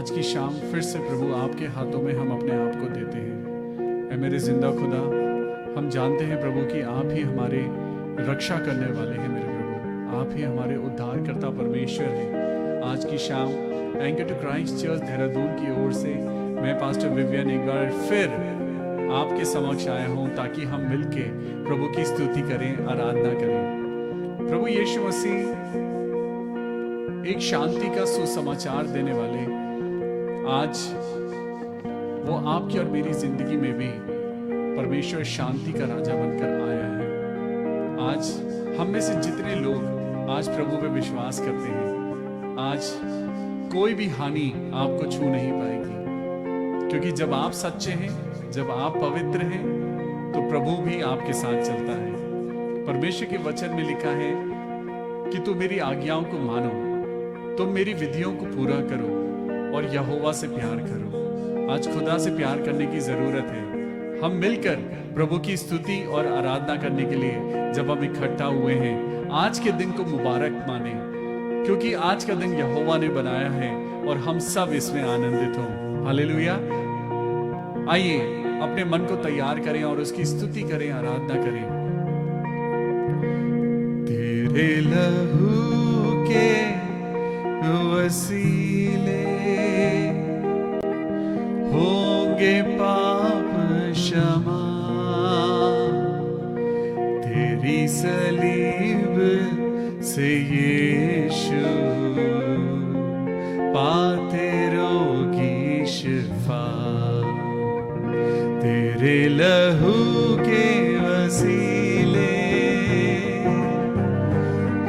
आज की शाम फिर से प्रभु आपके हाथों में हम अपने आप को देते हैं। ऐ मेरे जिंदा खुदा, हम जानते हैं प्रभु कि आप ही हमारे रक्षा करने वाले हैं। मेरे प्रभु, आप ही हमारे उद्धारकर्ता परमेश्वर हैं। आज की शाम anchor to Christ church Dehradun की ओर से मैं पास्टर विवियन एक बार फिर आपके समक्ष आया हूँ ताकि हम मिलके प्रभु की स्तुति करें, आराधना करें। प्रभु यीशु मसीह एक शांति का सुसमाचार देने वाले आज वो आपकी और मेरी जिंदगी में भी परमेश्वर शांति का राजा बनकर आया है। आज हम में से जितने लोग आज प्रभु पे विश्वास करते हैं, आज कोई भी हानि आपको छू नहीं पाएगी, क्योंकि जब आप सच्चे हैं, जब आप पवित्र हैं, तो प्रभु भी आपके साथ चलता है। परमेश्वर के वचन में लिखा है कि तू मेरी आज्ञाओं को मानो, तुम मेरी विधियों को पूरा करो और यहोवा से प्यार करो। आज खुदा से प्यार करने की जरूरत है। हम मिलकर प्रभु की स्तुति और आराधना करने के लिए जब हम इकट्ठा हुए हैं, आज के दिन को मुबारक माने, क्योंकि आज का दिन यहोवा ने बनाया है और हम सब इसमें आनंदित हों। हालेलुया। आइए अपने मन को तैयार करें और उसकी स्तुति करें, आराधना करें। तेरे लहू के वसीले होंगे पाप क्षमा, तेरी सलीब से यीशु पाते रोगी शिफा। तेरे लहू के वसीले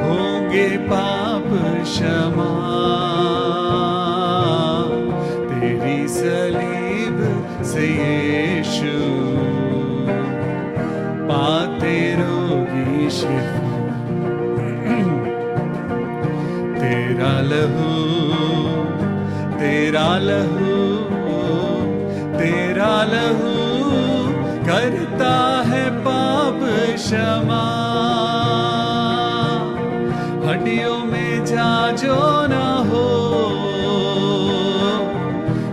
होंगे पाप क्षमा, तेरी सलीब से यीशु पाते रोगी शिफा। तेरा लहू, तेरा लहू, तेरा लहू करता है पाप क्षमा। हड्डियों में जाजो ना हो,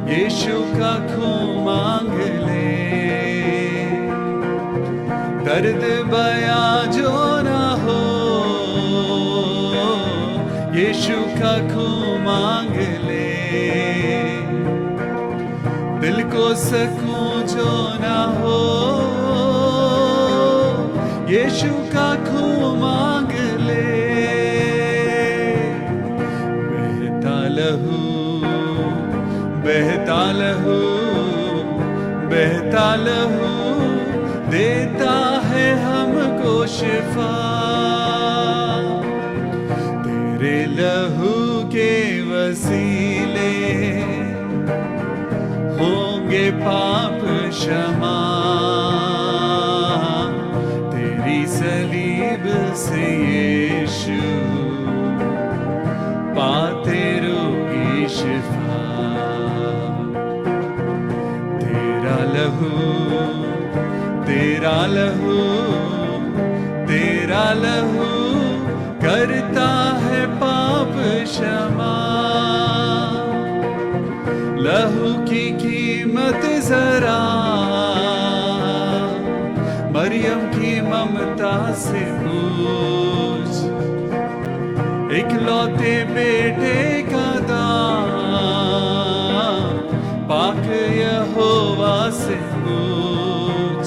यीशु का खून मांग ले। दर्द बया जो ना हो, यीशु का खून मांग ले। दिल को सुकून जो ना हो, यीशु का खून मांग ले। लहू बहता लहू, बहता लहू देता है हमको शिफा। तेरे लहू के वसीले होंगे पाप क्षमा, तेरी सलीब से यीशु पाते रोगी शिफा। तेरा लहू, तेरा लहू, तेरा लहू करता है पाप क्षमा। लहू की कीमत जरा मरियम की ममता से पूछ। इकलौते बेटे का दान पाक यहोवा से पूछ।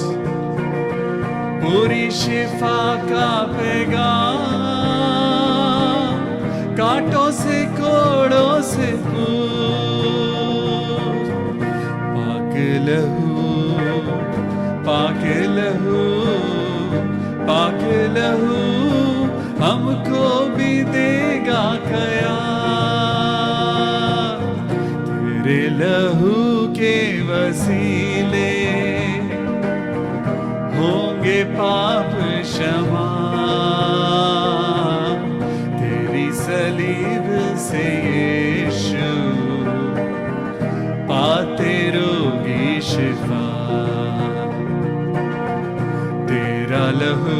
पूरी शिफा का पैगाम कांटों से कोड़ों से पूछ। पाक लहू, पाक लहू, पाक लहू हमको भी देगा कया। तेरे लहू के वसीले होंगे पाप क्षमा, तेरी सलीब से यीशु पाते रोगी शिफा। तेरा लहू,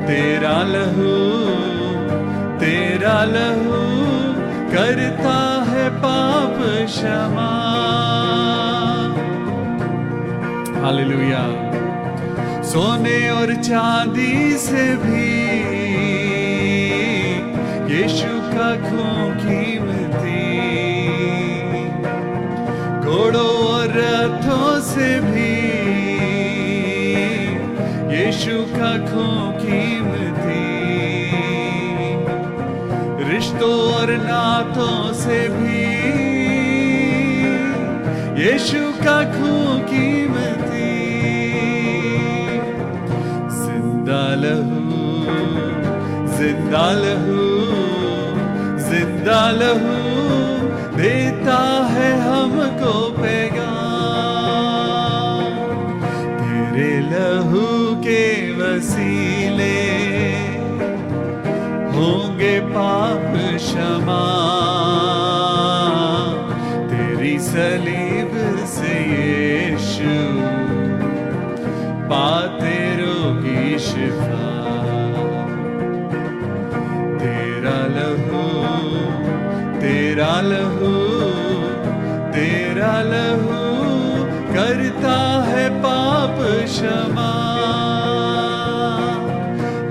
तेरा लहू, तेरा लहू करता है पाप क्षमा। हालेलुया। सोने और चांदी से भी यीशु का खून कीमती, घोड़ों और रथों से भी यीशु का खून कीमती, रिश्तों और नातों से भी यीशु का खून कीमती। जिंदा लहू, जिंदा लहू, जिंदा लहू देता है हमको पैगाम। तेरे लहू के वसीले होंगे पाप क्षमा। तेरी सलीब से यीशु पाते रोगी शिफा। तेरा लहू, तेरा लहू, तेरा लहू करता है पाप क्षमा।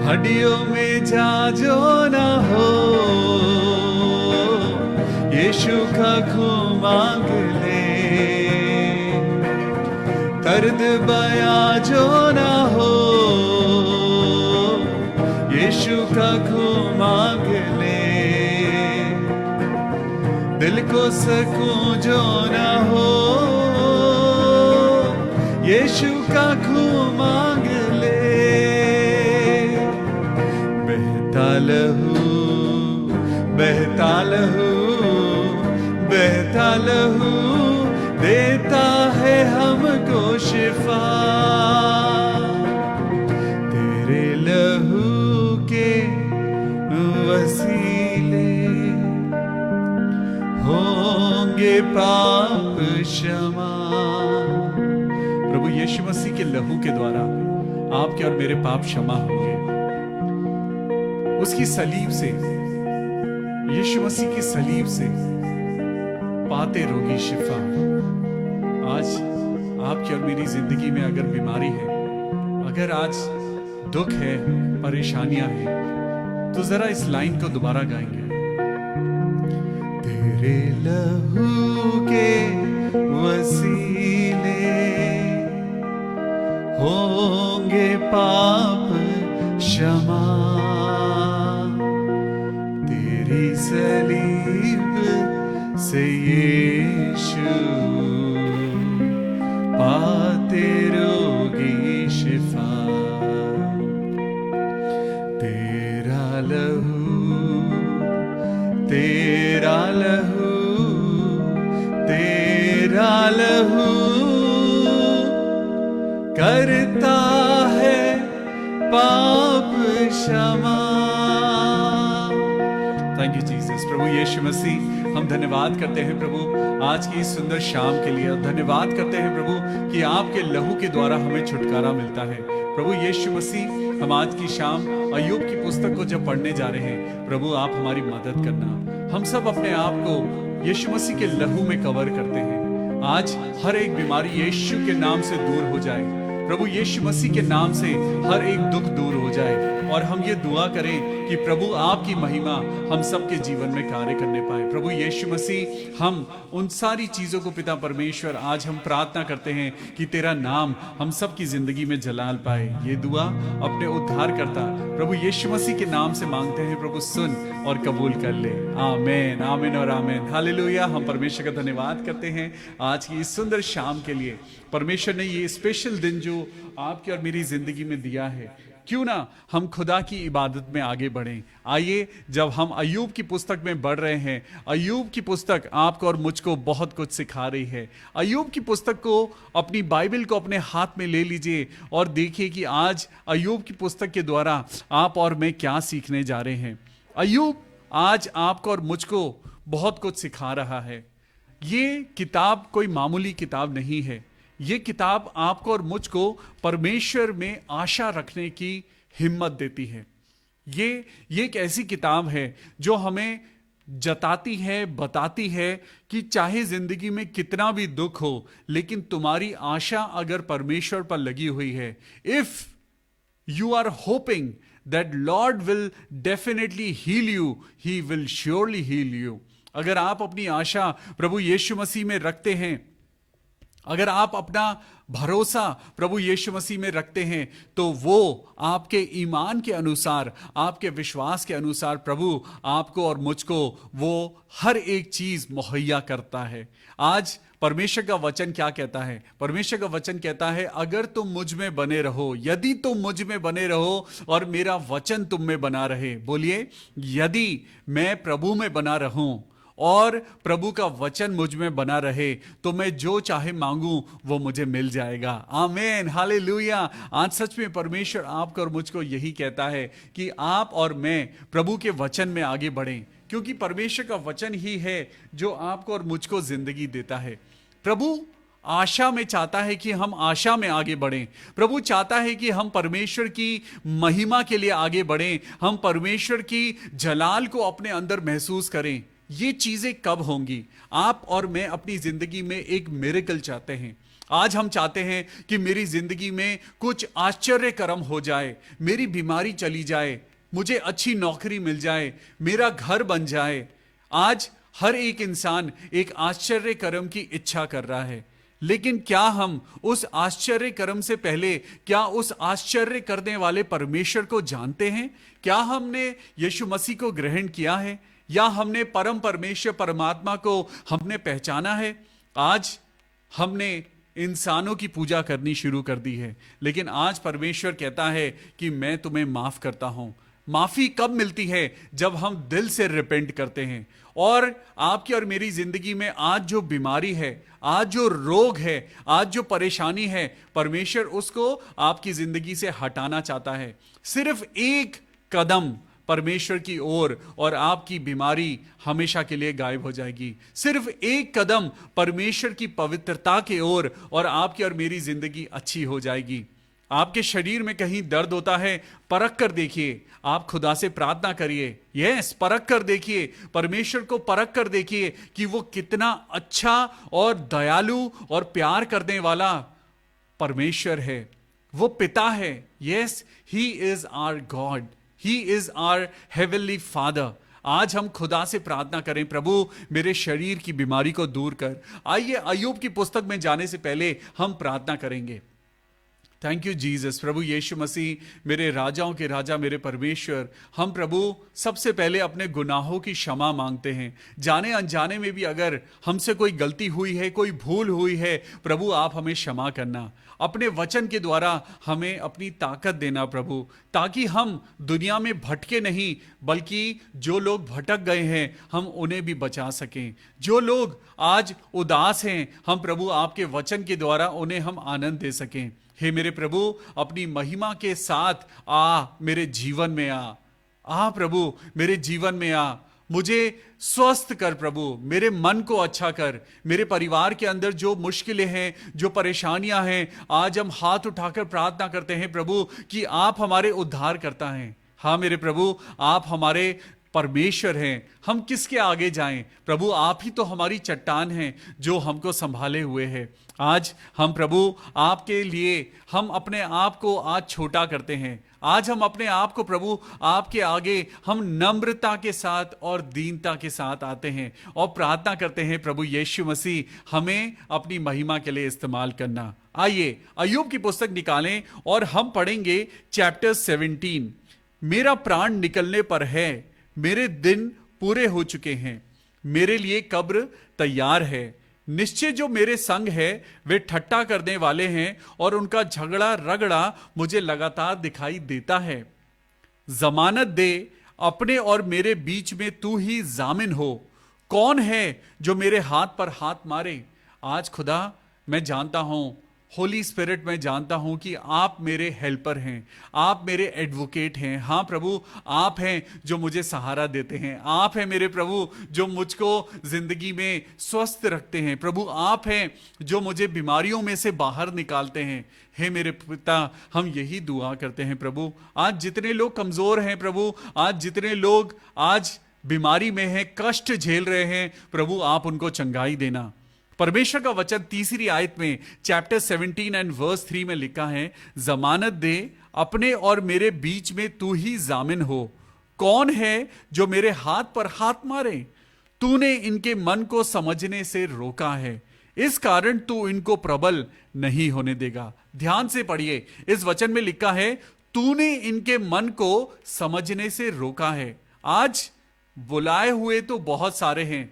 हड्डियों में जाजो ना हो, यीशु का खून मांग ले। दर्द बया जो ना हो, यीशु का खून मांग ले। दिल को सकून जो ना हो, यीशु का खून मांग ले। बहता लहू, बहता लहू, बहता लहू देता है हमको शिफा। तेरे लहू के वसीले होंगे पाप क्षमा। प्रभु यीशु मसीह के लहू के द्वारा आपके और मेरे पाप क्षमा होंगे। उसकी सलीब से, यीशु मसीह की सलीब से पाते रोगी शिफा। आज आपकी और मेरी जिंदगी में अगर बीमारी है, अगर आज दुख है, परेशानियां हैं, तो जरा इस लाइन को दोबारा गाएंगे। तेरे लहू के वसीले होंगे पाप क्षमा। तेरी सलीब से यीशु पाते रोगी शिफा। तेरा लहू, तेरा लहू, तेरा लहू करता है पाप क्षमा। Thank you Jesus. प्रभु यीशु मसीह, हम धन्यवाद करते हैं प्रभु आज की इस सुंदर शाम के लिए। धन्यवाद करते हैं प्रभु कि आपके लहू के द्वारा हमें छुटकारा मिलता है। प्रभु यीशु मसीह, हम आज की शाम अय्यूब की पुस्तक को जब पढ़ने जा रहे हैं, प्रभु आप हमारी मदद करना। हम सब अपने आप को यीशु मसीह के लहू में कवर करते हैं। आज हर एक बीमारी यीशु के नाम से दूर हो जाए। प्रभु यीशु मसीह के नाम से हर एक दुख दूर हो जाए। और हम ये दुआ करें कि प्रभु आपकी महिमा हम सबके जीवन में कार्य करने पाए। प्रभु यीशु मसीह, हम उन सारी चीज़ों को पिता परमेश्वर आज हम प्रार्थना करते हैं कि तेरा नाम हम सब की जिंदगी में जलाल पाए। ये दुआ अपने उद्धार करता प्रभु यीशु मसीह के नाम से मांगते हैं। प्रभु सुन और कबूल कर ले। आमीन, आमीन और आमीन। हालेलुया। हम परमेश्वर का धन्यवाद करते हैं आज की इस सुंदर शाम के लिए। परमेश्वर ने ये स्पेशल दिन जो आपकी और मेरी जिंदगी में दिया है, क्यों ना हम खुदा की इबादत में आगे बढ़ें। आइए, जब हम अय्यूब की पुस्तक में बढ़ रहे हैं, अय्यूब की पुस्तक आपको और मुझको बहुत कुछ सिखा रही है। अय्यूब की पुस्तक को, अपनी बाइबल को अपने हाथ में ले लीजिए और देखिए कि आज अय्यूब की पुस्तक के द्वारा आप और मैं क्या सीखने जा रहे हैं। अय्यूब आज आपको और मुझको बहुत कुछ सिखा रहा है। ये किताब कोई मामूली किताब नहीं है। ये किताब आपको और मुझको परमेश्वर में आशा रखने की हिम्मत देती है। ये एक ऐसी किताब है जो हमें जताती है, बताती है कि चाहे जिंदगी में कितना भी दुख हो, लेकिन तुम्हारी आशा अगर परमेश्वर पर लगी हुई है, if you are hoping that Lord will definitely heal you, he will surely heal you. अगर आप अपनी आशा प्रभु यीशु मसीह में रखते हैं, अगर आप अपना भरोसा प्रभु यीशु मसीह में रखते हैं, तो वो आपके ईमान के अनुसार, आपके विश्वास के अनुसार प्रभु आपको और मुझको वो हर एक चीज मुहैया करता है। आज परमेश्वर का वचन क्या कहता है? परमेश्वर का वचन कहता है, अगर तुम मुझ में बने रहो, यदि तुम मुझ में बने रहो और मेरा वचन तुम में बना रहे। बोलिए, यदि मैं प्रभु में बना रहूं और प्रभु का वचन मुझ में बना रहे, तो मैं जो चाहे मांगूं वो मुझे मिल जाएगा। आमीन, हालेलुया। आज सच में परमेश्वर आपको और मुझको यही कहता है कि आप और मैं प्रभु के वचन में आगे बढ़ें, क्योंकि परमेश्वर का वचन ही है जो आपको और मुझको जिंदगी देता है। प्रभु आशा में चाहता है कि हम आशा में आगे बढ़ें। प्रभु चाहता है कि हम परमेश्वर की महिमा के लिए आगे बढ़ें, हम परमेश्वर की जलाल को अपने अंदर महसूस करें। ये चीजें कब होंगी? आप और मैं अपनी जिंदगी में एक मिरेकल चाहते हैं। आज हम चाहते हैं कि मेरी जिंदगी में कुछ आश्चर्य कर्म हो जाए, मेरी बीमारी चली जाए, मुझे अच्छी नौकरी मिल जाए, मेरा घर बन जाए। आज हर एक इंसान एक आश्चर्य कर्म की इच्छा कर रहा है, लेकिन क्या हम उस आश्चर्य कर्म से पहले क्या उस आश्चर्य करने वाले परमेश्वर को जानते हैं? क्या हमने यीशु मसीह को ग्रहण किया है, या हमने परम परमेश्वर परमात्मा को हमने पहचाना है? आज हमने इंसानों की पूजा करनी शुरू कर दी है, लेकिन आज परमेश्वर कहता है कि मैं तुम्हें माफ करता हूं। माफी कब मिलती है? जब हम दिल से रिपेंट करते हैं। और आपकी और मेरी जिंदगी में आज जो बीमारी है, आज जो रोग है, आज जो परेशानी है, परमेश्वर उसको आपकी जिंदगी से हटाना चाहता है। सिर्फ एक कदम परमेश्वर की ओर और आपकी बीमारी हमेशा के लिए गायब हो जाएगी। सिर्फ एक कदम परमेश्वर की पवित्रता की ओर और आपकी और मेरी जिंदगी अच्छी हो जाएगी। आपके शरीर में कहीं दर्द होता है, परख कर देखिए, आप खुदा से प्रार्थना करिए। यस, परख कर देखिए, परमेश्वर को परख कर देखिए कि वो कितना अच्छा और दयालु और प्यार करने वाला परमेश्वर है। वो पिता है। Yes, he is our God, he is our heavenly father. आज हम खुदा से प्रार्थना करें, प्रभु मेरे शरीर की बीमारी को दूर कर। आइए अय्यूब की पुस्तक में जाने से पहले हम प्रार्थना करेंगे। Thank you Jesus. प्रभु यीशु मसीह, मेरे राजाओं के राजा, मेरे परमेश्वर, हम प्रभु सबसे पहले अपने गुनाहों की क्षमा मांगते हैं। जाने अनजाने में भी अगर हमसे कोई गलती हुई है, कोई भूल हुई है, प्रभु आप हमें क्षमा करना। अपने वचन के द्वारा हमें अपनी ताकत देना प्रभु, ताकि हम दुनिया में भटके नहीं, बल्कि जो लोग भटक गए हैं हम उन्हें भी बचा सकें। जो लोग आज उदास हैं, हम प्रभु आपके वचन के द्वारा उन्हें हम आनंद दे सकें। हे मेरे प्रभु, अपनी महिमा के साथ मेरे जीवन में आ प्रभु, मेरे जीवन में मुझे स्वस्थ कर प्रभु, मेरे मन को अच्छा कर। मेरे परिवार के अंदर जो मुश्किलें हैं, जो परेशानियां हैं, आज हम हाथ उठाकर प्रार्थना करते हैं प्रभु कि आप हमारे उद्धार करता हैं। हाँ मेरे प्रभु, आप हमारे परमेश्वर हैं। हम किसके आगे जाएं? प्रभु आप ही तो हमारी चट्टान हैं जो हमको संभाले हुए हैं। आज हम प्रभु आपके लिए हम अपने आप को आज छोटा करते हैं। आज हम अपने आप को प्रभु आपके आगे हम नम्रता के साथ और दीनता के साथ आते हैं और प्रार्थना करते हैं, प्रभु यीशु मसीह हमें अपनी महिमा के लिए इस्तेमाल करना। आइए अय्यूब की पुस्तक निकालें और हम पढ़ेंगे चैप्टर 17। मेरा प्राण निकलने पर है, मेरे दिन पूरे हो चुके हैं, मेरे लिए कब्र तैयार है। निश्चय जो मेरे संग है वे ठट्टा करने वाले हैं और उनका झगड़ा रगड़ा मुझे लगातार दिखाई देता है। जमानत दे, अपने और मेरे बीच में तू ही जामिन हो। कौन है जो मेरे हाथ पर हाथ मारे? आज खुदा मैं जानता हूं, होली स्पिरिट मैं जानता हूं कि आप मेरे हेल्पर हैं, आप मेरे एडवोकेट हैं। हाँ प्रभु, आप हैं जो मुझे सहारा देते हैं। आप हैं मेरे प्रभु जो मुझको जिंदगी में स्वस्थ रखते हैं। प्रभु आप हैं जो मुझे बीमारियों में से बाहर निकालते हैं। हे मेरे पिता, हम यही दुआ करते हैं प्रभु। आज जितने लोग कमजोर हैं प्रभु, आज जितने लोग आज बीमारी में हैं, कष्ट झेल रहे हैं, प्रभु आप उनको चंगाई देना। परमेश्वर का वचन तीसरी आयत में चैप्टर 17 एंड वर्स 3 में लिखा है, जमानत दे, अपने और मेरे बीच में तू ही जामिन हो। कौन है जो मेरे हाथ पर हाथ मारे? तूने इनके मन को समझने से रोका है, इस कारण तू इनको प्रबल नहीं होने देगा। ध्यान से पढ़िए, इस वचन में लिखा है, तूने इनके मन को समझने से रोका है। आज बुलाए हुए तो बहुत सारे हैं,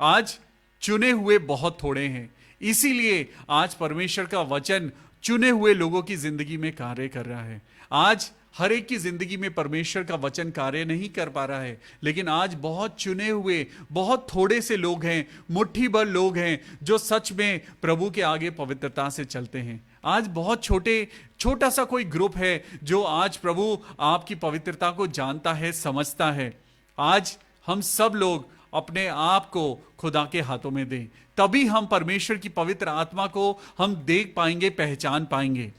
आज चुने हुए बहुत थोड़े हैं। इसीलिए आज परमेश्वर का वचन चुने हुए लोगों की जिंदगी में कार्य कर रहा है। आज हर एक की जिंदगी में परमेश्वर का वचन कार्य नहीं कर पा रहा है, लेकिन आज बहुत चुने हुए, बहुत थोड़े से लोग हैं, मुट्ठी भर लोग हैं जो सच में प्रभु के आगे पवित्रता से चलते हैं। आज बहुत छोटा सा कोई ग्रुप है जो आज प्रभु आपकी पवित्रता को जानता है, समझता है। आज हम सब लोग अपने आप को खुदा के हाथों में दें, तभी हम परमेश्वर की पवित्र आत्मा को हम देख पाएंगे, पहचान पाएंगे।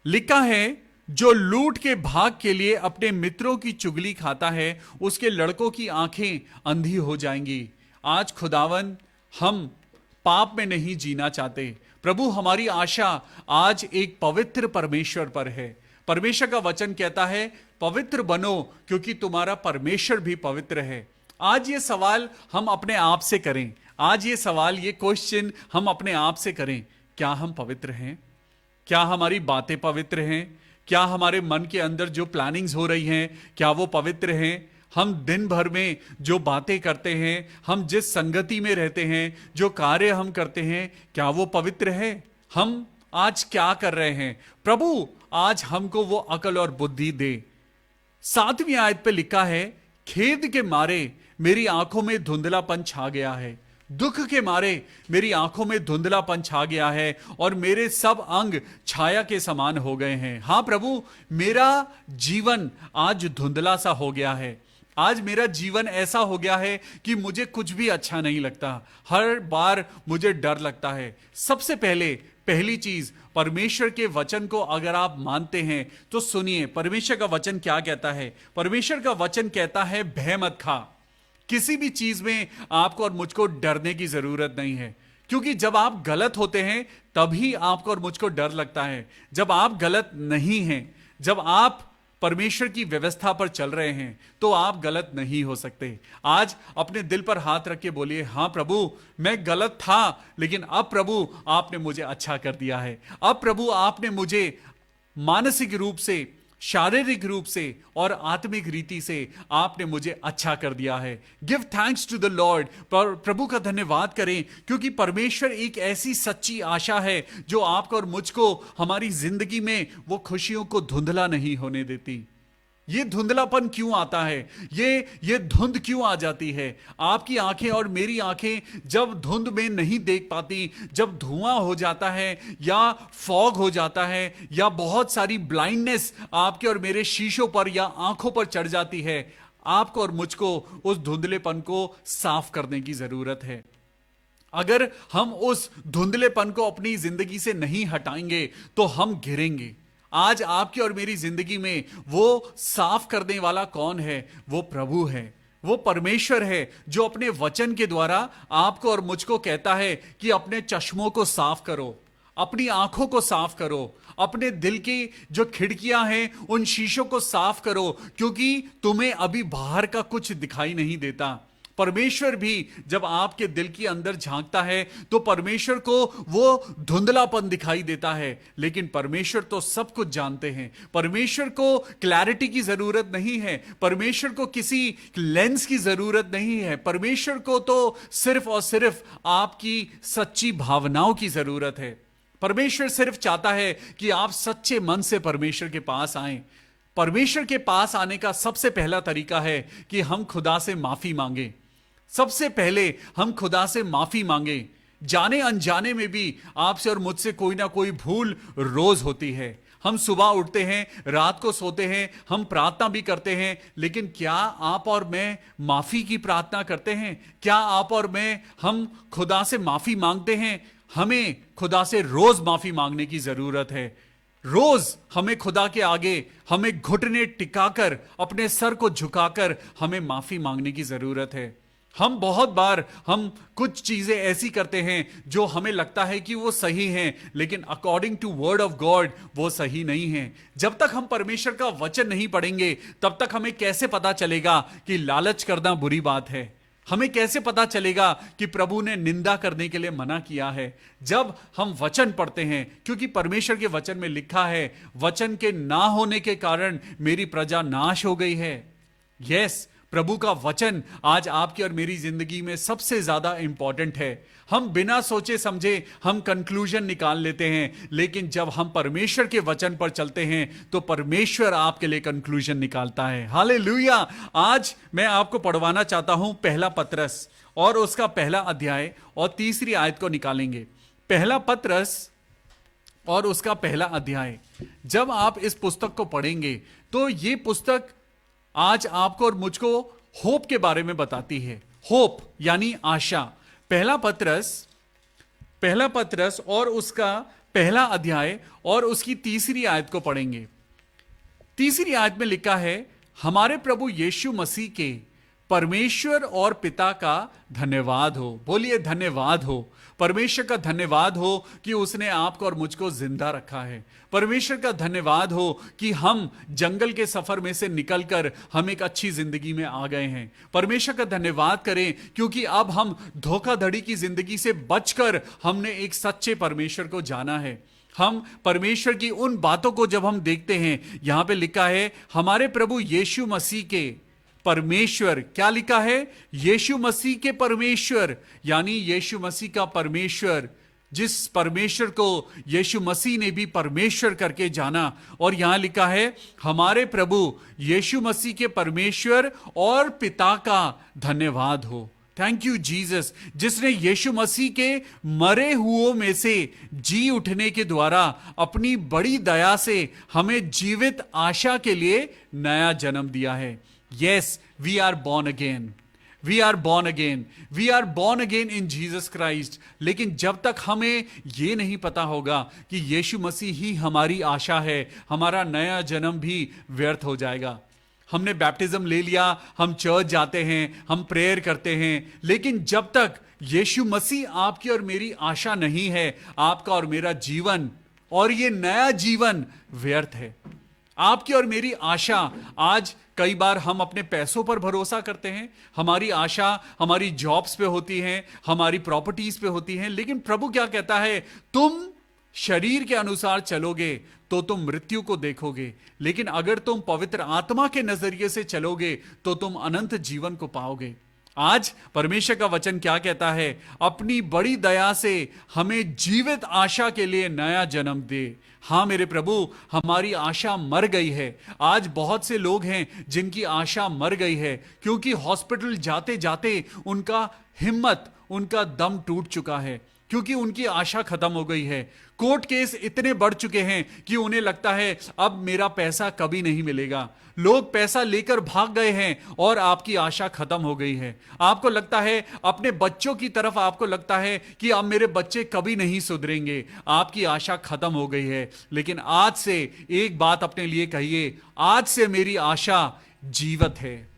लिखा है, जो लूट के भाग के लिए अपने मित्रों की चुगली खाता है, उसके लड़कों की आंखें अंधी हो जाएंगी। आज खुदावन, हम पाप में नहीं जीना चाहते। प्रभु, हमारी आशा आज एक पवित्र परमेश्वर पर है। परमेश्वर का वचन कहता है, पवित्र बनो क्योंकि तुम्हारा परमेश्वर भी पवित्र है। आज ये सवाल हम अपने आप से करें, आज ये सवाल, ये क्वेश्चन हम अपने आप से करें, क्या हम पवित्र हैं? क्या हमारी बातें पवित्र हैं? क्या हमारे मन के अंदर जो प्लानिंग्स हो रही हैं, क्या वो पवित्र हैं? हम दिन भर में जो बातें करते हैं, हम जिस संगति में रहते हैं, जो कार्य हम करते हैं, क्या वो पवित्र है? हम आज क्या कर रहे हैं? प्रभु आज हमको वो अकल और बुद्धि दे। 7वीं आयत पे लिखा है, खेद के मारे मेरी आंखों में धुंधलापन छा गया है। दुख के मारे मेरी आंखों में धुंधलापन छा गया है और मेरे सब अंग छाया के समान हो गए हैं। हां प्रभु, मेरा जीवन आज धुंधला सा हो गया है। आज मेरा जीवन ऐसा हो गया है कि मुझे कुछ भी अच्छा नहीं लगता। हर बार मुझे डर लगता है। सबसे पहली चीज, परमेश्वर के वचन को अगर आप मानते हैं तो सुनिए, परमेश्वर का वचन क्या कहता है। परमेश्वर का वचन कहता है, भय मत खा। किसी भी चीज में आपको और मुझको डरने की जरूरत नहीं है, क्योंकि जब आप गलत होते हैं तभी आपको और मुझको डर लगता है। जब आप गलत नहीं हैं, जब आप परमेश्वर की व्यवस्था पर चल रहे हैं, तो आप गलत नहीं हो सकते। आज अपने दिल पर हाथ रख के बोलिए, हां प्रभु, मैं गलत था, लेकिन अब प्रभु आपने मुझे अच्छा कर दिया है। अब प्रभु आपने मुझे मानसिक रूप से, शारीरिक रूप से और आत्मिक रीति से आपने मुझे अच्छा कर दिया है। Give thanks to the lord. प्रभु का धन्यवाद करें, क्योंकि परमेश्वर एक ऐसी सच्ची आशा है जो आपको और मुझको, हमारी जिंदगी में वो खुशियों को धुंधला नहीं होने देती। ये धुंधलापन क्यों आता है? ये धुंध क्यों आ जाती है? आपकी आंखें और मेरी आंखें जब धुंध में नहीं देख पाती, जब धुआं हो जाता है या फॉग हो जाता है या बहुत सारी ब्लाइंडनेस आपके और मेरे शीशों पर या आंखों पर चढ़ जाती है, आपको और मुझको उस धुंधलेपन को साफ करने की जरूरत है। अगर हम उस धुंधलेपन को अपनी जिंदगी से नहीं हटाएंगे तो हम गिरेंगे। आज आपकी और मेरी जिंदगी में वो साफ करने वाला कौन है? वो प्रभु है, वो परमेश्वर है, जो अपने वचन के द्वारा आपको और मुझको कहता है कि अपने चश्मों को साफ करो, अपनी आंखों को साफ करो, अपने दिल की जो खिड़कियां हैं उन शीशों को साफ करो, क्योंकि तुम्हें अभी बाहर का कुछ दिखाई नहीं देता। परमेश्वर भी जब आपके दिल के अंदर झांकता है तो परमेश्वर को वो धुंधलापन दिखाई देता है, लेकिन परमेश्वर तो सब कुछ जानते हैं। परमेश्वर को क्लैरिटी की जरूरत नहीं है, परमेश्वर को किसी लेंस की जरूरत नहीं है, परमेश्वर को तो सिर्फ और सिर्फ आपकी सच्ची भावनाओं की जरूरत है। परमेश्वर सिर्फ चाहता है कि आप सच्चे मन से परमेश्वर के पास आएं। परमेश्वर के पास आने का सबसे पहला तरीका है कि हम खुदा से माफी मांगें। सबसे पहले हम खुदा से माफी मांगे। जाने अनजाने में भी आपसे और मुझसे कोई ना कोई भूल रोज होती है। हम सुबह उठते हैं, रात को सोते हैं, हम प्रार्थना भी करते हैं, लेकिन क्या आप और मैं माफी की प्रार्थना करते हैं? क्या आप और मैं हम खुदा से माफी मांगते हैं? हमें खुदा से रोज माफी मांगने की जरूरत है। रोज हमें खुदा के आगे हमें घुटने टिकाकर अपने सर को झुकाकर हमें माफी मांगने की जरूरत है। हम बहुत बार हम कुछ चीजें ऐसी करते हैं जो हमें लगता है कि वो सही हैं, लेकिन according to word of God वो सही नहीं है। जब तक हम परमेश्वर का वचन नहीं पढ़ेंगे तब तक हमें कैसे पता चलेगा कि लालच करना बुरी बात है? हमें कैसे पता चलेगा कि प्रभु ने निंदा करने के लिए मना किया है? जब हम वचन पढ़ते हैं, क्योंकि परमेश्वर के वचन में लिखा है, वचन के ना होने के कारण मेरी प्रजा नाश हो गई है। यस, प्रभु का वचन आज आपकी और मेरी जिंदगी में सबसे ज्यादा इंपॉर्टेंट है। हम बिना सोचे समझे हम कंक्लूजन निकाल लेते हैं, लेकिन जब हम परमेश्वर के वचन पर चलते हैं तो परमेश्वर आपके लिए कंक्लूजन निकालता है। हालेलुया। आज मैं आपको पढ़वाना चाहता हूं पहला पतरस और उसका पहला अध्याय और 3 आयत को निकालेंगे। पहला पतरस और उसका पहला अध्याय। जब आप इस पुस्तक को पढ़ेंगे तो ये पुस्तक आज आपको और मुझको होप के बारे में बताती है। होप यानी आशा। पहला पतरस और उसका पहला अध्याय और उसकी 3 आयत को पढ़ेंगे। 3 आयत में लिखा है, हमारे प्रभु यीशु मसीह के परमेश्वर और पिता का धन्यवाद हो। बोलिए धन्यवाद हो। परमेश्वर का धन्यवाद हो कि उसने आपको और मुझको जिंदा रखा है। परमेश्वर का धन्यवाद हो कि हम जंगल के सफर में से निकलकर हम एक अच्छी जिंदगी में आ गए हैं। परमेश्वर का धन्यवाद करें क्योंकि अब हम धोखाधड़ी की जिंदगी से बचकर हमने एक सच्चे परमेश्वर को जाना है। हम परमेश्वर की उन बातों को जब हम देखते हैं, यहां पे लिखा है हमारे प्रभु यीशु मसीह के परमेश्वर। क्या लिखा है? यीशु मसीह के परमेश्वर, यानी यीशु मसीह का परमेश्वर, जिस परमेश्वर को यीशु मसीह ने भी परमेश्वर करके जाना। और यहां लिखा है हमारे प्रभु यीशु मसीह के परमेश्वर और पिता का धन्यवाद हो। थैंक यू जीसस, जिसने यीशु मसीह के मरे हुओं में से जी उठने के द्वारा अपनी बड़ी दया से हमें जीवित आशा के लिए नया जन्म दिया है। Yes, we are born again. We are born again. We are born again in Jesus Christ. लेकिन जब तक हमें यह नहीं पता होगा कि यीशु मसीह ही हमारी आशा है, हमारा नया जन्म भी व्यर्थ हो जाएगा। हमने बैप्टिज्म ले लिया, हम चर्च जाते हैं, हम प्रेयर करते हैं, लेकिन जब तक यीशु मसीह आपकी और मेरी आशा नहीं है, आपका और मेरा जीवन और ये नया जीवन व्यर्थ है। आपकी और मेरी आशा, आज कई बार हम अपने पैसों पर भरोसा करते हैं, हमारी आशा हमारी जॉब्स पे होती है, हमारी प्रॉपर्टीज पे होती है, लेकिन प्रभु क्या कहता है? तुम शरीर के अनुसार चलोगे तो तुम मृत्यु को देखोगे, लेकिन अगर तुम पवित्र आत्मा के नजरिए से चलोगे तो तुम अनंत जीवन को पाओगे। आज परमेश्वर का वचन क्या कहता है? अपनी बड़ी दया से हमें जीवित आशा के लिए नया जन्म दे। हाँ मेरे प्रभु, हमारी आशा मर गई है। आज बहुत से लोग हैं जिनकी आशा मर गई है, क्योंकि हॉस्पिटल जाते जाते उनका हिम्मत, उनका दम टूट चुका है, क्योंकि उनकी आशा खत्म हो गई है। कोर्ट केस इतने बढ़ चुके हैं कि उन्हें लगता है अब मेरा पैसा कभी नहीं मिलेगा। लोग पैसा लेकर भाग गए हैं और आपकी आशा खत्म हो गई है। आपको लगता है, अपने बच्चों की तरफ आपको लगता है कि अब मेरे बच्चे कभी नहीं सुधरेंगे, आपकी आशा खत्म हो गई है। लेकिन आज से एक बात अपने लिए कहिए, आज से मेरी आशा जीवित है।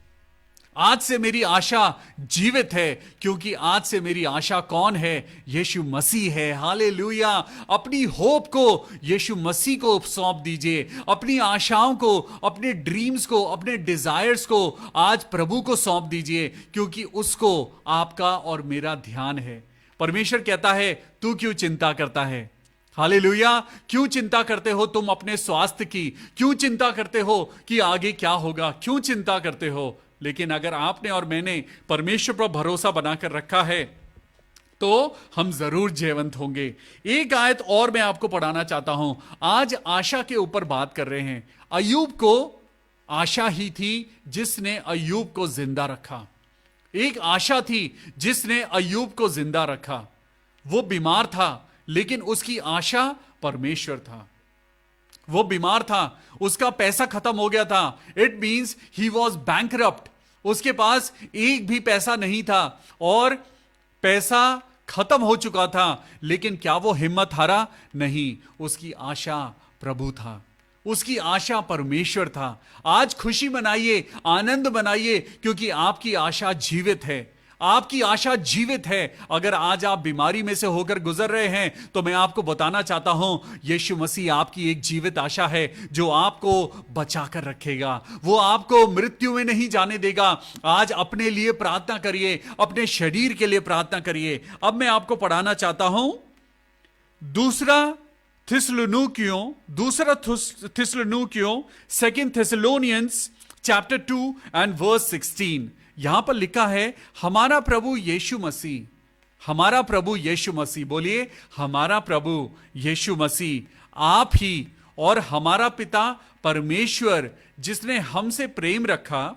आज से मेरी आशा जीवित है, क्योंकि आज से मेरी आशा कौन है? यीशु मसीह है। हालेलुया। अपनी होप को यीशु मसीह को सौंप दीजिए, अपनी आशाओं को, अपने ड्रीम्स को, अपने डिजायर्स को आज प्रभु को सौंप दीजिए, क्योंकि उसको आपका और मेरा ध्यान है। परमेश्वर कहता है, तू क्यों चिंता करता है? हालेलुया। क्यों चिंता करते हो तुम अपने स्वास्थ्य की? क्यों चिंता करते हो कि आगे क्या होगा? क्यों चिंता करते हो? लेकिन अगर आपने और मैंने परमेश्वर पर भरोसा बनाकर रखा है तो हम जरूर जयवंत होंगे। एक आयत और मैं आपको पढ़ाना चाहता हूं। आज आशा के ऊपर बात कर रहे हैं। अय्यूब को आशा ही थी जिसने अय्यूब को जिंदा रखा। एक आशा थी जिसने अय्यूब को जिंदा रखा। वो बीमार था, लेकिन उसकी आशा परमेश्वर था। वो बीमार था, उसका पैसा खत्म हो गया था। It means he was bankrupt. उसके पास एक भी पैसा नहीं था और पैसा खत्म हो चुका था, लेकिन क्या वो हिम्मत हारा? नहीं, उसकी आशा प्रभु था, उसकी आशा परमेश्वर था। आज खुशी मनाइए, आनंद मनाइए, क्योंकि आपकी आशा जीवित है। आपकी आशा जीवित है। अगर आज आप बीमारी में से होकर गुजर रहे हैं तो मैं आपको बताना चाहता हूं, यीशु मसीह आपकी एक जीवित आशा है जो आपको बचाकर रखेगा। वो आपको मृत्यु में नहीं जाने देगा। आज अपने लिए प्रार्थना करिए, अपने शरीर के लिए प्रार्थना करिए। अब मैं आपको पढ़ाना चाहता हूं दूसरा थिस्सलुनीकियों, सेकंड थिस्सलुनियंस चैप्टर 2 एंड वर्स 16। यहां पर लिखा है, हमारा प्रभु यीशु मसीह, हमारा प्रभु यीशु मसीह, बोलिए हमारा प्रभु यीशु मसीह आप ही और हमारा पिता परमेश्वर, जिसने हमसे प्रेम रखा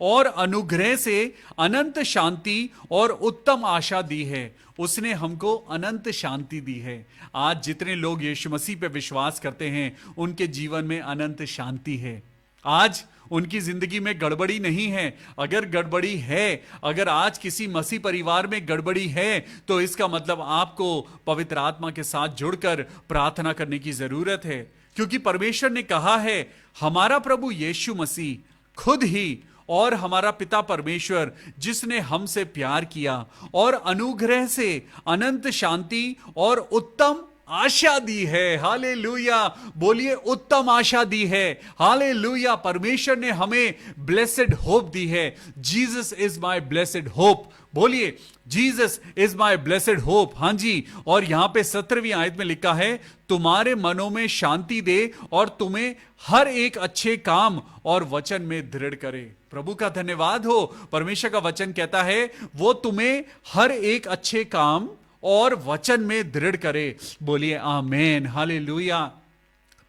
और अनुग्रह से अनंत शांति और उत्तम आशा दी है। उसने हमको अनंत शांति दी है। आज जितने लोग यीशु मसीह पे विश्वास करते हैं उनके जीवन में अनंत शांति है। आज उनकी जिंदगी में गड़बड़ी नहीं है। अगर गड़बड़ी है, अगर आज किसी मसीह परिवार में गड़बड़ी है, तो इसका मतलब आपको पवित्र आत्मा के साथ जुड़कर प्रार्थना करने की जरूरत है। क्योंकि परमेश्वर ने कहा है, हमारा प्रभु यीशु मसीह खुद ही और हमारा पिता परमेश्वर, जिसने हमसे प्यार किया और अनुग्रह से अनंत शांति और उत्तम आशा दी है। हालेलुया, बोलिए उत्तम आशा दी है। हालेलुया, परमेश्वर ने हमें ब्लेसेड होप दी है। Jesus is my blessed hope. बोलिए Jesus is my blessed hope. हां जी, और यहां पे 17वीं आयत में लिखा है, तुम्हारे मनों में शांति दे और तुम्हें हर एक अच्छे काम और वचन में दृढ़ करे। प्रभु का धन्यवाद हो। परमेश्वर का वचन कहता है वो तुम्हें हर एक अच्छे काम और वचन में दृढ़ करे। बोलिए आमेन, हालेलुया।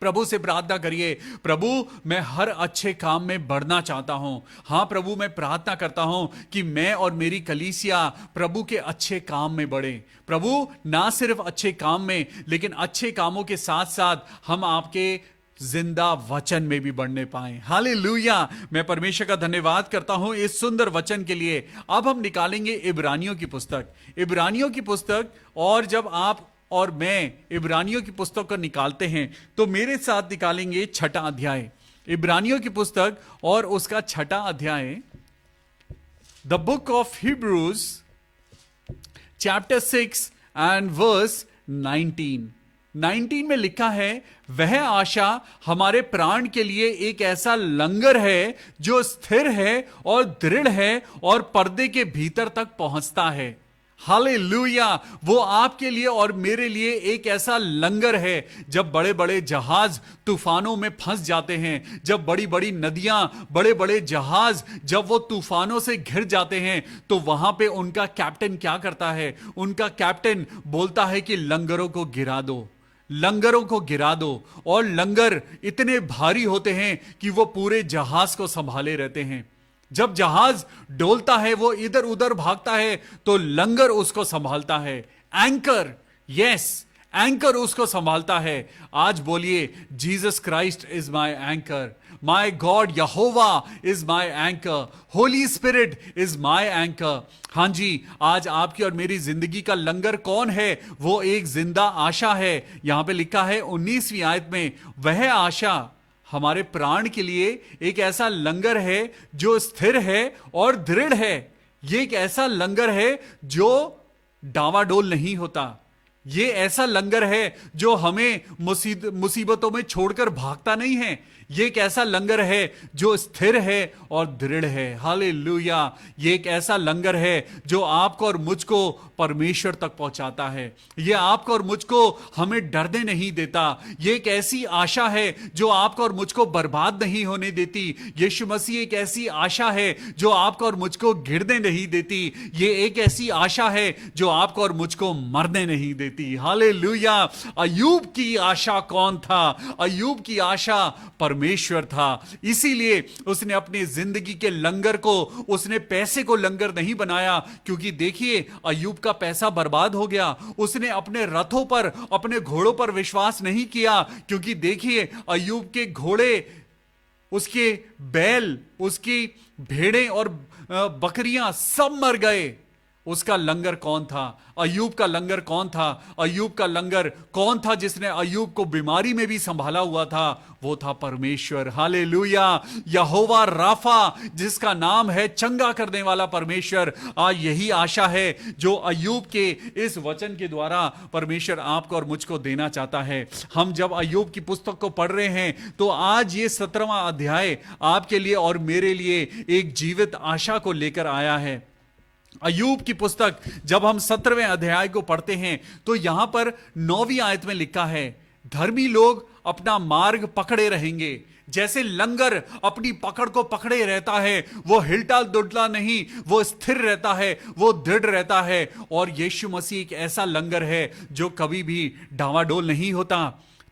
प्रभु से प्रार्थना करिए, प्रभु मैं हर अच्छे काम में बढ़ना चाहता हूं। हां प्रभु, मैं प्रार्थना करता हूं कि मैं और मेरी कलीसिया प्रभु के अच्छे काम में बढ़े। प्रभु, ना सिर्फ अच्छे काम में, लेकिन अच्छे कामों के साथ साथ हम आपके जिंदा वचन में भी बढ़ने पाए। हालेलुया, मैं परमेश्वर का धन्यवाद करता हूं इस सुंदर वचन के लिए। अब हम निकालेंगे इब्रानियों की पुस्तक, इब्रानियों की पुस्तक। और जब आप और मैं इब्रानियों की पुस्तक को निकालते हैं तो मेरे साथ निकालेंगे 6ठा अध्याय, इब्रानियों की पुस्तक और उसका 6ठा अध्याय, the book of Hebrews chapter 6 and verse 19 में लिखा है, वह आशा हमारे प्राण के लिए एक ऐसा लंगर है जो स्थिर है और दृढ़ है और पर्दे के भीतर तक पहुंचता है। हालेलुया, वो आपके लिए और मेरे लिए एक ऐसा लंगर है। जब बड़े बड़े जहाज तूफानों में फंस जाते हैं, जब बड़ी बड़ी नदियां, बड़े बड़े जहाज जब वो तूफानों से घिर जाते हैं, तो वहां पे उनका कैप्टन क्या करता है? उनका कैप्टन बोलता है कि लंगरों को गिरा दो, लंगरों को गिरा दो। और लंगर इतने भारी होते हैं कि वो पूरे जहाज को संभाले रहते हैं। जब जहाज डोलता है, वो इधर उधर भागता है, तो लंगर उसको संभालता है। एंकर, यस, एंकर उसको संभालता है। आज बोलिए, Jesus Christ is my anchor, my God Jehovah is my anchor, Holi spirit is my anchor. हां जी, आज आपकी और मेरी जिंदगी का लंगर कौन है? वो एक जिंदा आशा है। यहां पे लिखा है 19वीं आयत में, वह आशा हमारे प्राण के लिए एक ऐसा लंगर है जो स्थिर है और दृढ़ है। ये एक ऐसा लंगर है जो डावाडोल नहीं होता। ये ऐसा लंगर है जो हमें मुसीबतों में छोड़कर भागता नहीं है। ये एक ऐसा लंगर है जो स्थिर है और दृढ़ है। हालेलुया, ये एक ऐसा लंगर है जो आपको और मुझको परमेश्वर तक पहुंचाता है। ये आपको और मुझको हमें डरने नहीं देता। ये एक ऐसी आशा है जो आपको और मुझको बर्बाद नहीं होने देती। यीशु मसीह एक ऐसी आशा है जो आपको और मुझको गिरने नहीं देती। ये एक ऐसी आशा है जो आपको और मुझको मरने नहीं देती। हालेलुया। अय्यूब की आशा कौन था? अय्यूब की आशा परमेश्वर था। इसीलिए उसने अपनी जिंदगी के लंगर को, उसने पैसे को लंगर नहीं बनाया। क्योंकि देखिए, अय्यूब का पैसा बर्बाद हो गया। उसने अपने रथों पर, अपने घोड़ों पर विश्वास नहीं किया। क्योंकि देखिए, अय्यूब के घोड़े, उसके बैल, उसकी भेड़ें और बकरियां सब मर गए। उसका लंगर कौन था? अय्यूब का लंगर कौन था? अय्यूब का लंगर कौन था जिसने अय्यूब को बीमारी में भी संभाला हुआ था? वो था परमेश्वर। हालेलुया। यहोवा राफा, जिसका नाम है चंगा करने वाला परमेश्वर। आज यही आशा है जो अय्यूब के इस वचन के द्वारा परमेश्वर आपको और मुझको देना चाहता है। हम जब अय्यूब की पुस्तक को पढ़ रहे हैं तो आज ये 17वां अध्याय आपके लिए और मेरे लिए एक जीवित आशा को लेकर आया है। अय्यूब की पुस्तक जब हम 17वें अध्याय को पढ़ते हैं तो यहां पर 9वीं आयत में लिखा है, धर्मी लोग अपना मार्ग पकड़े रहेंगे। जैसे लंगर अपनी पकड़ को पकड़े रहता है, वो हिलटा डुलटा नहीं, वो स्थिर रहता है, वो दृढ़ रहता है। और यीशु मसीह एक ऐसा लंगर है जो कभी भी डावाडोल नहीं होता।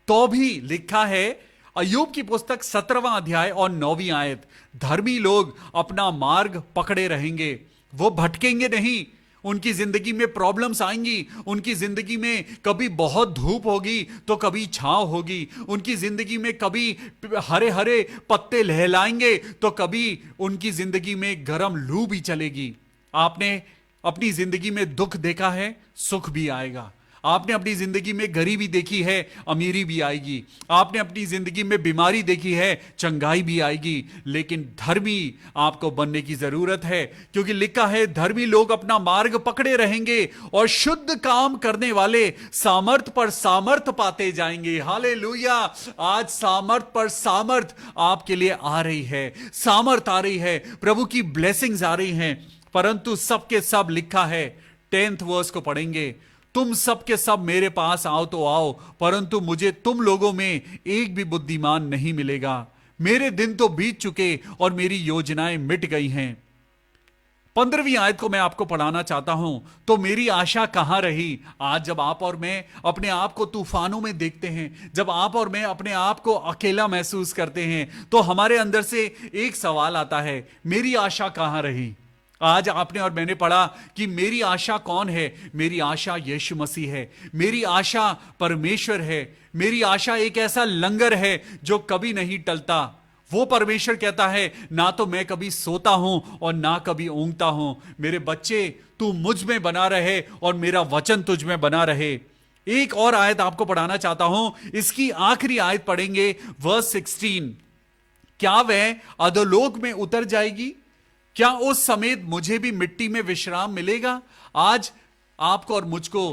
तो भी लिखा है अय्यूब की पुस्तक 17वां अध्याय और 9वीं आयत, धर्मी लोग अपना मार्ग पकड़े रहेंगे, वो भटकेंगे नहीं। उनकी जिंदगी में प्रॉब्लम्स आएंगी, उनकी जिंदगी में कभी बहुत धूप होगी तो कभी छांव होगी, उनकी जिंदगी में कभी हरे हरे पत्ते लहलाएंगे तो कभी उनकी जिंदगी में गर्म लू भी चलेगी। आपने अपनी जिंदगी में दुख देखा है, सुख भी आएगा। आपने अपनी जिंदगी में गरीबी देखी है, अमीरी भी आएगी। आपने अपनी जिंदगी में बीमारी देखी है, चंगाई भी आएगी। लेकिन धर्मी आपको बनने की जरूरत है, क्योंकि लिखा है धर्मी लोग अपना मार्ग पकड़े रहेंगे और शुद्ध काम करने वाले सामर्थ पर सामर्थ पाते जाएंगे। हालेलुया। आज सामर्थ पर सामर्थ आपके लिए आ रही है, सामर्थ आ रही है, प्रभु की ब्लेसिंग्स आ रही हैं। परंतु सबके सब लिखा है, 10th वर्स को पढ़ेंगे, तुम सब के सब मेरे पास आओ तो आओ, परंतु मुझे तुम लोगों में एक भी बुद्धिमान नहीं मिलेगा। मेरे दिन तो बीत चुके और मेरी योजनाएं मिट गई हैं। 15वीं आयत को मैं आपको पढ़ाना चाहता हूं, तो मेरी आशा कहां रही? आज जब आप और मैं अपने आप को तूफानों में देखते हैं, जब आप और मैं अपने आप को अकेला महसूस करते हैं, तो हमारे अंदर से एक सवाल आता है, मेरी आशा कहां रही? आज आपने और मैंने पढ़ा कि मेरी आशा कौन है? मेरी आशा यीशु मसीह है, मेरी आशा परमेश्वर है, मेरी आशा एक ऐसा लंगर है जो कभी नहीं टलता। वो परमेश्वर कहता है, ना तो मैं कभी सोता हूं और ना कभी ऊँघता हूं। मेरे बच्चे, तू मुझ में बना रहे और मेरा वचन तुझ में बना रहे। एक और आयत आपको पढ़ाना चाहता हूं, इसकी आखिरी आयत पढ़ेंगे, वर्स 16। क्या वह अधोलोक में उतर जाएगी? क्या उस समेत मुझे भी मिट्टी में विश्राम मिलेगा? आज आपको और मुझको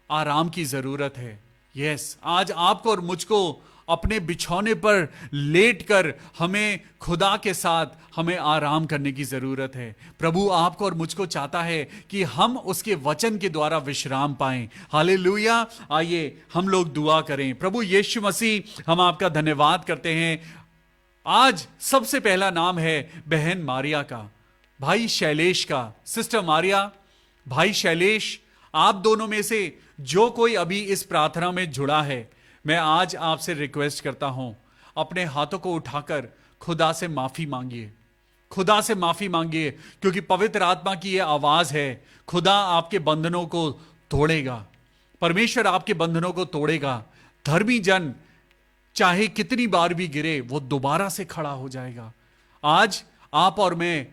आराम की जरूरत है। यस, आज आपको और मुझको अपने बिछौने पर लेटकर हमें खुदा के साथ हमें आराम करने की जरूरत है। प्रभु आपको और मुझको चाहता है कि हम उसके वचन के द्वारा विश्राम पाएं। हालेलुया। आइए हम लोग दुआ करें। प्रभु यीशु मसीह, हम आपका धन्यवाद करते हैं। आज सबसे पहला नाम है बहन मारिया का, भाई शैलेश का। सिस्टर मारिया, भाई शैलेश, आप दोनों में से जो कोई अभी इस प्रार्थना में जुड़ा है, मैं आज आपसे रिक्वेस्ट करता हूं, अपने हाथों को उठाकर खुदा से माफी मांगिए। खुदा से माफी मांगिए, क्योंकि पवित्र आत्मा की यह आवाज है, खुदा आपके बंधनों को तोड़ेगा। परमेश्वर आपके बंधनों को तोड़ेगा। धर्मी जन चाहे कितनी बार भी गिरे, वो दोबारा से खड़ा हो जाएगा। आज आप और मैं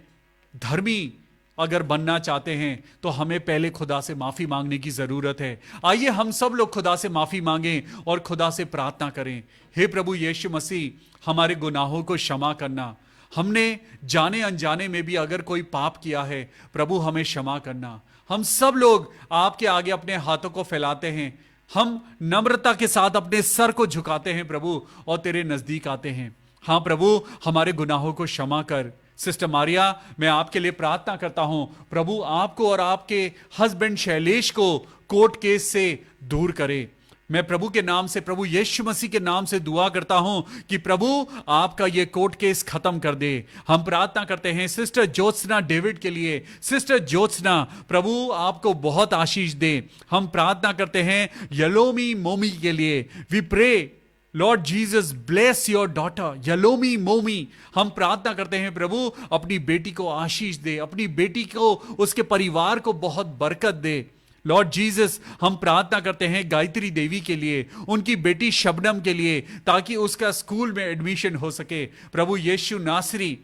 धर्मी अगर बनना चाहते हैं तो हमें पहले खुदा से माफी मांगने की जरूरत है। आइए हम सब लोग खुदा से माफी मांगें और खुदा से प्रार्थना करें, हे प्रभु यीशु मसीह, हमारे गुनाहों को क्षमा करना। हमने जाने अनजाने में भी अगर कोई पाप किया है, प्रभु हमें क्षमा करना। हम सब लोग आपके आगे अपने हाथों को फैलाते हैं, हम नम्रता के साथ अपने सर को झुकाते हैं प्रभु, और तेरे नजदीक आते हैं। हाँ प्रभु, हमारे गुनाहों को क्षमा कर। सिस्टर मारिया, मैं आपके लिए प्रार्थना करता हूं, प्रभु आपको और आपके हस्बैंड शैलेश को कोर्ट केस से दूर करे। मैं प्रभु के नाम से, प्रभु यीशु मसीह के नाम से दुआ करता हूं कि प्रभु आपका ये कोर्ट केस खत्म कर दे। हम प्रार्थना करते हैं सिस्टर ज्योत्सना डेविड के लिए। सिस्टर ज्योत्सना, प्रभु आपको बहुत आशीष दे। हम प्रार्थना करते हैं यलोमी मोमी के लिए। We pray lord Jesus, bless your daughter Yalomi Momi. हम प्रार्थना करते हैं प्रभु अपनी बेटी को आशीष दे, अपनी बेटी को, उसके परिवार को बहुत बरकत दे। लॉर्ड जीसस, हम प्रार्थना करते हैं गायत्री देवी के लिए, उनकी बेटी शबनम के लिए, ताकि उसका स्कूल में एडमिशन हो सके। प्रभु यीशु नासरी,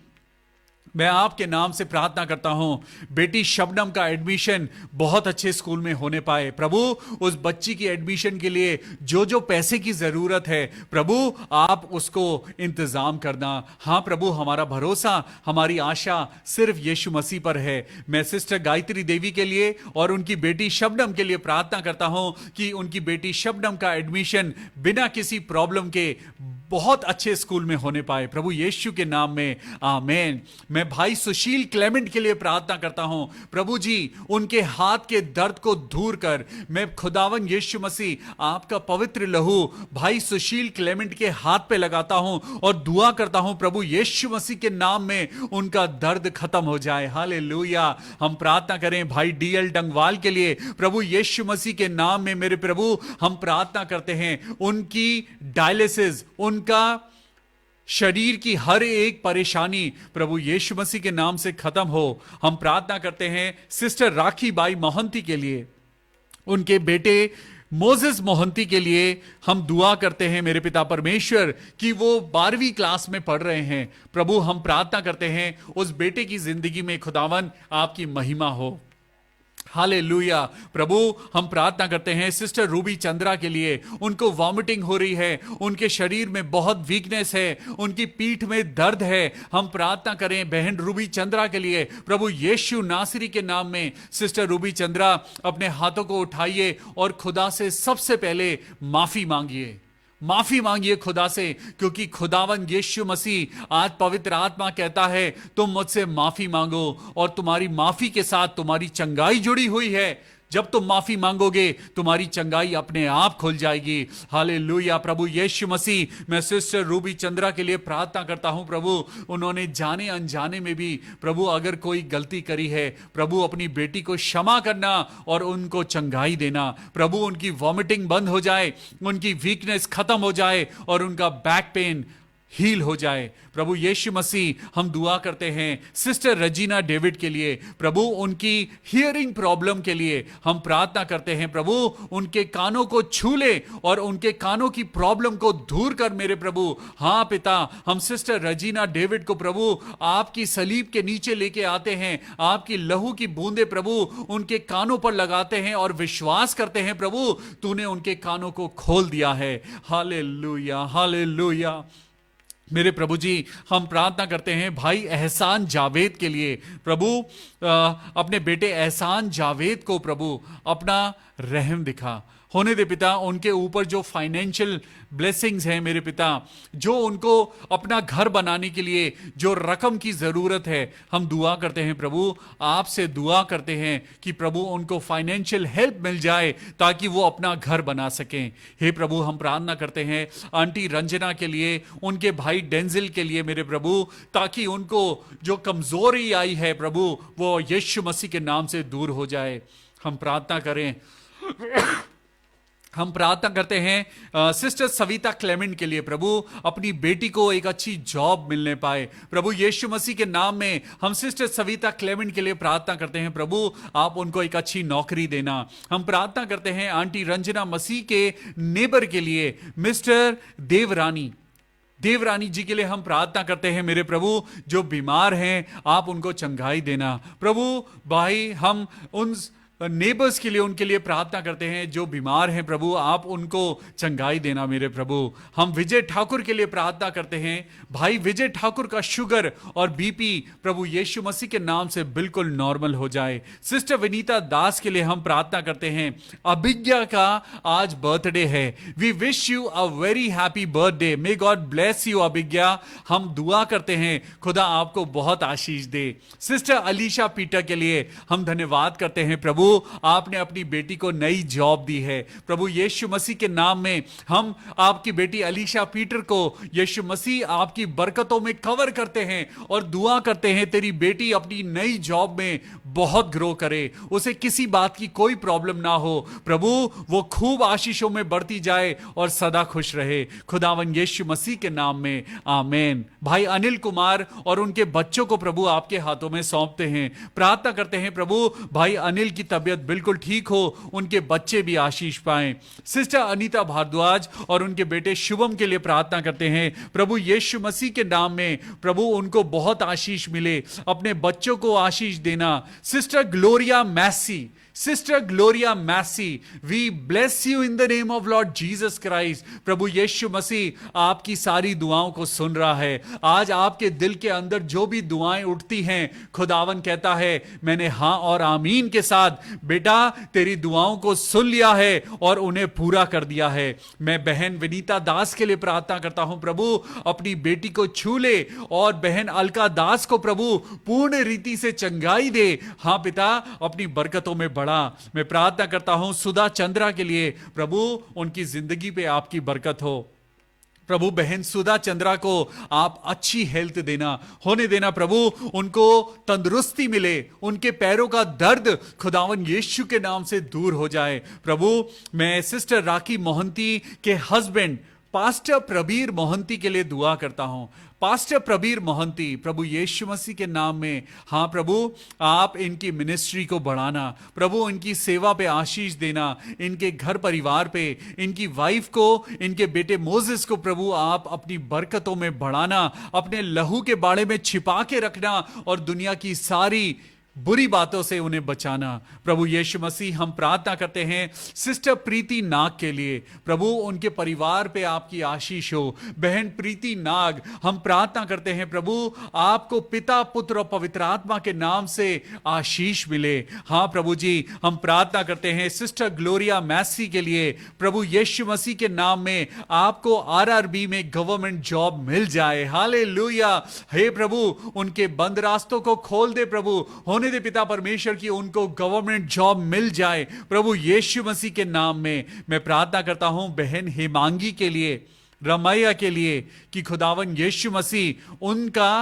मैं आपके नाम से प्रार्थना करता हूं, बेटी शबनम का एडमिशन बहुत अच्छे स्कूल में होने पाए। प्रभु, उस बच्ची की एडमिशन के लिए जो जो पैसे की जरूरत है, प्रभु आप उसको इंतजाम करना। हां प्रभु, हमारा भरोसा, हमारी आशा सिर्फ यीशु मसीह पर है। मैं सिस्टर गायत्री देवी के लिए और उनकी बेटी शबनम के लिए प्रार्थना करता हूं कि उनकी बेटी शबनम का एडमिशन बिना किसी प्रॉब्लम के बहुत अच्छे स्कूल में होने पाए, प्रभु यीशु के नाम में, आमेन। मैं भाई सुशील क्लेमेंट के लिए प्रार्थना करता हूं, प्रभु जी उनके हाथ के दर्द को दूर कर। मैं खुदावन यीशु मसीह आपका पवित्र लहू भाई सुशील क्लेमेंट के हाथ पे लगाता हूं और दुआ करता हूं, प्रभु यीशु मसीह के नाम में उनका दर्द खत्म हो जाए। हालेलुया। हम प्रार्थना करें भाई डीएल डंगवाल के लिए, प्रभु यीशु मसीह के नाम में मेरे प्रभु हम प्रार्थना करते हैं, उनकी डायलिसिस, उनका शरीर की हर एक परेशानी प्रभु यीशु मसीह के नाम से खत्म हो। हम प्रार्थना करते हैं सिस्टर राखी बाई मोहंती के लिए, उनके बेटे मोजेस मोहंती के लिए हम दुआ करते हैं मेरे पिता परमेश्वर कि वो 12वीं क्लास में पढ़ रहे हैं। प्रभु हम प्रार्थना करते हैं उस बेटे की जिंदगी में खुदावन आपकी महिमा हो। हालेलुया। प्रभु हम प्रार्थना करते हैं सिस्टर रूबी चंद्रा के लिए, उनको वॉमिटिंग हो रही है, उनके शरीर में बहुत वीकनेस है, उनकी पीठ में दर्द है। हम प्रार्थना करें बहन रूबी चंद्रा के लिए, प्रभु यीशु नासरी के नाम में। सिस्टर रूबी चंद्रा अपने हाथों को उठाइए और खुदा से सबसे पहले माफी मांगिए, माफी मांगिए खुदा से, क्योंकि खुदावन यीशु मसीह आज पवित्र आत्मा कहता है तुम मुझसे माफी मांगो और तुम्हारी माफी के साथ तुम्हारी चंगाई जुड़ी हुई है। जब तुम माफी मांगोगे तुम्हारी चंगाई अपने आप खुल जाएगी। हालेलुया। प्रभु यीशु मसीह मैं सिस्टर रूबी चंद्रा के लिए प्रार्थना करता हूं, प्रभु उन्होंने जाने अनजाने में भी प्रभु अगर कोई गलती करी है, प्रभु अपनी बेटी को क्षमा करना और उनको चंगाई देना। प्रभु उनकी वॉमिटिंग बंद हो जाए, उनकी वीकनेस खत्म हो जाए और उनका बैक पेन हील हो जाए। प्रभु यीशु मसीह हम दुआ करते हैं सिस्टर रजीना डेविड के लिए, प्रभु उनकी हियरिंग प्रॉब्लम के लिए हम प्रार्थना करते हैं, प्रभु उनके कानों को छू ले और उनके कानों की प्रॉब्लम को दूर कर मेरे प्रभु। हां पिता, हम सिस्टर रजीना डेविड को प्रभु आपकी सलीब के नीचे लेके आते हैं, आपकी लहू की बूंदे प्रभु उनके कानों पर लगाते हैं और विश्वास करते हैं प्रभु तूने उनके कानों को खोल दिया है। Hallelujah, hallelujah. मेरे प्रभु जी हम प्रार्थना करते हैं भाई एहसान जावेद के लिए, प्रभु अपने बेटे एहसान जावेद को प्रभु अपना रहम दिखा होने दे पिता। उनके ऊपर जो फाइनेंशियल ब्लेसिंग्स हैं मेरे पिता, जो उनको अपना घर बनाने के लिए जो रकम की जरूरत है, हम दुआ करते हैं प्रभु, आपसे दुआ करते हैं कि प्रभु उनको फाइनेंशियल हेल्प मिल जाए ताकि वो अपना घर बना सकें। हे प्रभु हम प्रार्थना करते हैं आंटी रंजना के लिए, उनके भाई डेंजिल के लिए मेरे प्रभु, ताकि उनको जो कमजोरी आई है प्रभु वो यीशु मसीह के नाम से दूर हो जाए। हम प्रार्थना करें हम प्रार्थना करते हैं सिस्टर सविता क्लेमेंट के लिए, प्रभु अपनी बेटी को एक अच्छी जॉब मिलने पाए। प्रभु यीशु मसीह के नाम में हम सिस्टर सविता क्लेमेंट के लिए प्रार्थना करते हैं, प्रभु आप उनको एक अच्छी नौकरी देना। हम प्रार्थना करते हैं आंटी रंजना मसीह के नेबर के लिए, मिस्टर देवरानी जी के लिए हम प्रार्थना करते हैं मेरे प्रभु, जो बीमार हैं आप उनको चंगाई देना। प्रभु भाई हम उन नेबर्स के लिए, उनके लिए प्रार्थना करते हैं जो बीमार हैं, प्रभु आप उनको चंगाई देना मेरे प्रभु। हम विजय ठाकुर के लिए प्रार्थना करते हैं, भाई विजय ठाकुर का शुगर और बीपी प्रभु यीशु मसीह के नाम से बिल्कुल नॉर्मल हो जाए। सिस्टर विनीता दास के लिए हम प्रार्थना करते हैं, अभिज्ञा का आज बर्थडे है, we wish you a very happy birthday, may God bless you Abhigya. हम दुआ करते हैं खुदा आपको बहुत आशीष दे। सिस्टर अलीशा पीटर के लिए हम धन्यवाद करते हैं, प्रभु आपने अपनी बेटी को नई जॉब दी है। प्रभु यीशु मसीह के नाम में हम आपकी बेटी अलीशा पीटर को यीशु मसीह आपकी बरकतों में कवर करते हैं और दुआ करते हैं तेरी बेटी अपनी नई जॉब में बहुत ग्रो करे, उसे किसी बात की कोई प्रॉब्लम ना हो, प्रभु वो खूब आशीषों में बढ़ती जाए और सदा खुश रहे, खुदावन यीशु मसीह के नाम में, आमीन। भाई अनिल कुमार और उनके बच्चों को प्रभु आपके हाथों में सौंपते हैं, प्रार्थना करते हैं प्रभु भाई अनिल की तबीयत बिल्कुल ठीक हो, उनके बच्चे भी आशीष पाएं। सिस्टर अनीता भारद्वाज और उनके बेटे शुभम के लिए प्रार्थना करते हैं, प्रभु यीशु मसीह के नाम में प्रभु उनको बहुत आशीष मिले, अपने बच्चों को आशीष देना। Sister Gloria Massey, sister Gloria Massey, we bless you in the name of lord Jesus Christ. प्रभु यीशु मसीह आपकी सारी दुआओं को सुन रहा है। आज आपके दिल के अंदर जो भी दुआएं उठती हैं, खुदावन कहता है मैंने हाँ और आमीन के साथ बेटा तेरी दुआओं को सुन लिया है और उन्हें पूरा कर दिया है। मैं बहन विनीता दास के लिए प्रार्थना करता हूं, प्रभु अपनी बेटी को छू ले और बहन अलका दास को प्रभु पूर्ण रीति से चंगाई दे। हाँ पिता, अपनी बरकतों में बढ़ा। मैं प्रार्थना करता हूं सुधा चंद्रा के लिए, प्रभु उनकी जिंदगी पे आपकी बरकत हो। प्रभु बहन सुधा चंद्रा को आप अच्छी हेल्थ होने देना प्रभु, उनको तंदुरुस्ती मिले, उनके पैरों का दर्द खुदावन यीशु के नाम से दूर हो जाए। प्रभु मैं सिस्टर राखी मोहंती के हस्बैंड पास्टर प्रबीर मोहंती के लिए दुआ करता हूं। पास्टर प्रबीर मोहंती, प्रभु यीशु मसीह के नाम में, हाँ प्रभु आप इनकी मिनिस्ट्री को बढ़ाना, प्रभु इनकी सेवा पे आशीष देना, इनके घर परिवार पे, इनकी वाइफ को, इनके बेटे मोजेस को प्रभु आप अपनी बरकतों में बढ़ाना, अपने लहू के बाड़े में छिपा के रखना और दुनिया की सारी बुरी बातों से उन्हें बचाना। प्रभु यीशु मसीह हम प्रार्थना करते हैं सिस्टर प्रीति नाग के लिए, प्रभु उनके परिवार पे आपकी आशीष हो। बहन प्रीति नाग, हम प्रार्थना करते हैं प्रभु आपको पिता पुत्र और पवित्र आत्मा के नाम से आशीष मिले। हाँ प्रभु जी, हम प्रार्थना करते हैं सिस्टर ग्लोरिया मैसी के लिए, प्रभु यीशु मसीह के नाम में आपको आरआरबी में गवर्नमेंट जॉब मिल जाए। हालेलुया। हे प्रभु उनके बंद रास्तों को खोल दे प्रभु, होने दे पिता परमेश्वर की उनको गवर्नमेंट जॉब मिल जाए प्रभु यीशु मसीह के नाम में। मैं प्रार्थना करता हूं बहन हेमांगी के लिए, रमैया के लिए, कि खुदावन यीशु मसीह उनका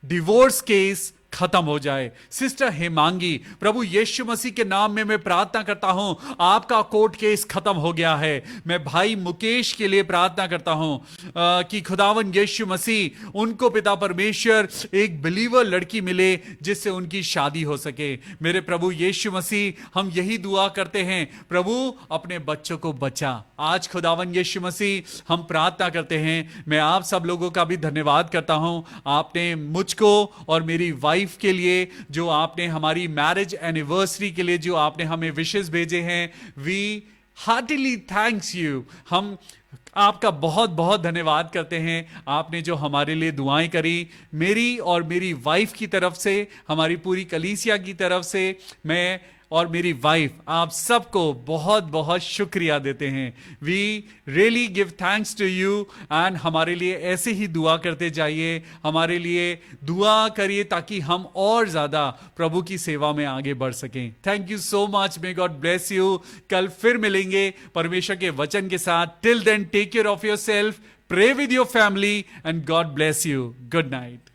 डिवोर्स केस खत्म हो जाए। सिस्टर हेमांगी, प्रभु यीशु मसीह के नाम में मैं प्रार्थना करता हूं आपका कोर्ट केस खत्म हो गया है। मैं भाई मुकेश के लिए प्रार्थना करता हूं कि खुदावन यीशु मसीह उनको पिता परमेश्वर एक बिलीवर लड़की मिले जिससे उनकी शादी हो सके। मेरे प्रभु यीशु मसीह हम यही दुआ करते हैं, प्रभु अपने बच्चों को बचा। आज खुदावन यीशु मसीह हम प्रार्थना करते हैं, मैं आप सब लोगों का भी धन्यवाद करता हूं, आपने मुझको और मेरी वाइफ के लिए, जो आपने हमारी मैरिज एनिवर्सरी के लिए जो आपने हमें विशेस भेजे हैं, वी हार्टिली थैंक्स यू। हम आपका बहुत बहुत धन्यवाद करते हैं, आपने जो हमारे लिए दुआएं करी, मेरी और मेरी वाइफ की तरफ से, हमारी पूरी कलीसिया की तरफ से, मैं और मेरी वाइफ आप सबको बहुत बहुत शुक्रिया देते हैं। We really give thanks to you and हमारे लिए ऐसे ही दुआ करते जाइए, हमारे लिए दुआ करिए ताकि हम और ज़्यादा प्रभु की सेवा में आगे बढ़ सकें। Thank you so much, may God bless you. कल फिर मिलेंगे परमेश्वर के वचन के साथ। Till then take care of yourself, pray with your family and God bless you. Good night.